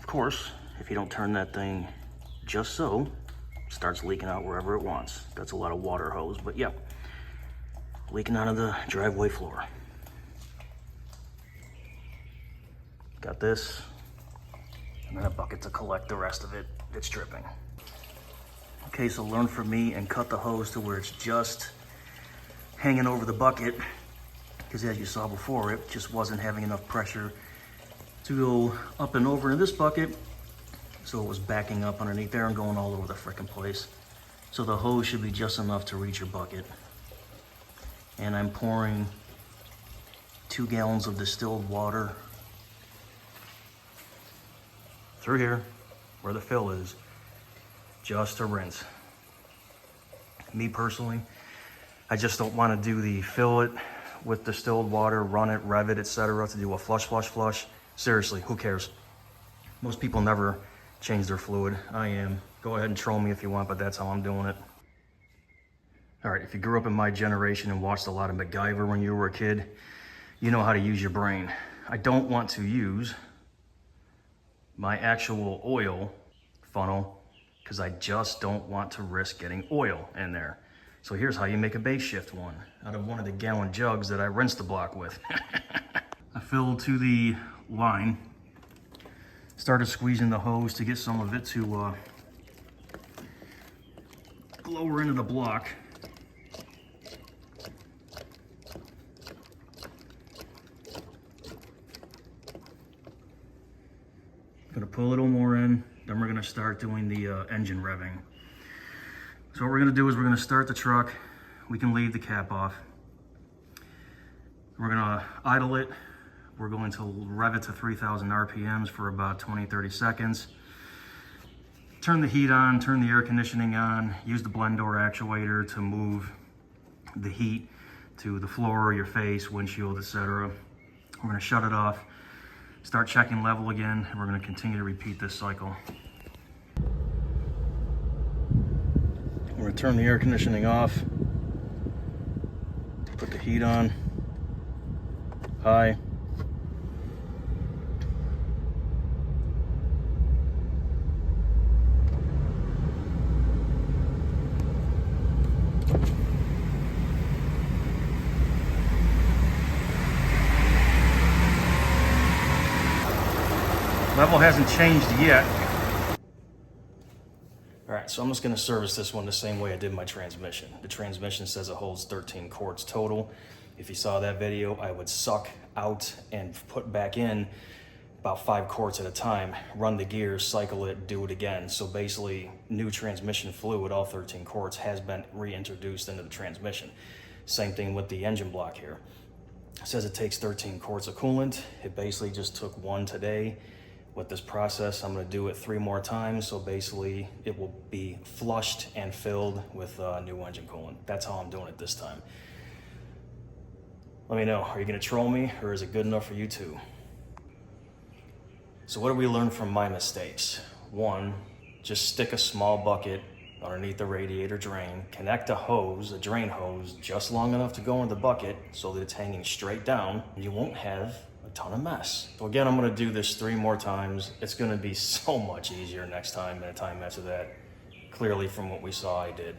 Of course, if you don't turn that thing just so, it starts leaking out wherever it wants. That's a lot of water hose, but yep, leaking out of the driveway floor. Got this, and then a bucket to collect the rest of it that's dripping. Okay, so learn from me and cut the hose to where it's just hanging over the bucket, because as you saw before, it just wasn't having enough pressure to go up and over in this bucket, so it was backing up underneath there and going all over the frickin' place. So the hose should be just enough to reach your bucket. And I'm pouring 2 gallons of distilled water through here, where the fill is, just to rinse. Me personally, I just don't want to do the fill it with distilled water, run it, rev it, etc. to do a flush. Seriously, who cares? Most people never change their fluid. I am. Go ahead and troll me if you want, but that's how I'm doing it. All right, if you grew up in my generation and watched a lot of MacGyver when you were a kid, you know how to use your brain. I don't want to use my actual oil funnel because I just don't want to risk getting oil in there. So here's how you make a base shift one out of one of the gallon jugs that I rinsed the block with. I filled to the line, started squeezing the hose to get some of it to lower into the block. Gonna put a little more in, then we're gonna start doing the engine revving. So what we're gonna do is we're gonna start the truck. We can leave the cap off. We're gonna idle it. We're going to rev it to 3,000 RPMs for about 20-30 seconds. Turn the heat on, turn the air conditioning on, use the blend door actuator to move the heat to the floor, your face, windshield, etc. We're gonna shut it off, start checking level again, and we're gonna continue to repeat this cycle. We're gonna turn the air conditioning off, put the heat on, high. Level hasn't changed yet. All right, so I'm just gonna service this one the same way I did my transmission. The transmission says it holds 13 quarts total. If you saw that video, I would suck out and put back in about 5 quarts at a time, run the gears, cycle it, do it again. So basically, new transmission fluid, all 13 quarts, has been reintroduced into the transmission. Same thing with the engine block here. It says it takes 13 quarts of coolant. It basically just took 1 today. With this process, I'm gonna do it 3 more times, so basically it will be flushed and filled with new engine coolant. That's how I'm doing it this time. Let me know, are you gonna troll me, or is it good enough for you too? So what do we learn from my mistakes? 1, just stick a small bucket underneath the radiator drain, connect a hose, a drain hose, just long enough to go in the bucket so that it's hanging straight down, and you won't have a ton of mess. So again, I'm gonna do this 3 more times. It's gonna be so much easier next time and a time after that, clearly from what we saw I did.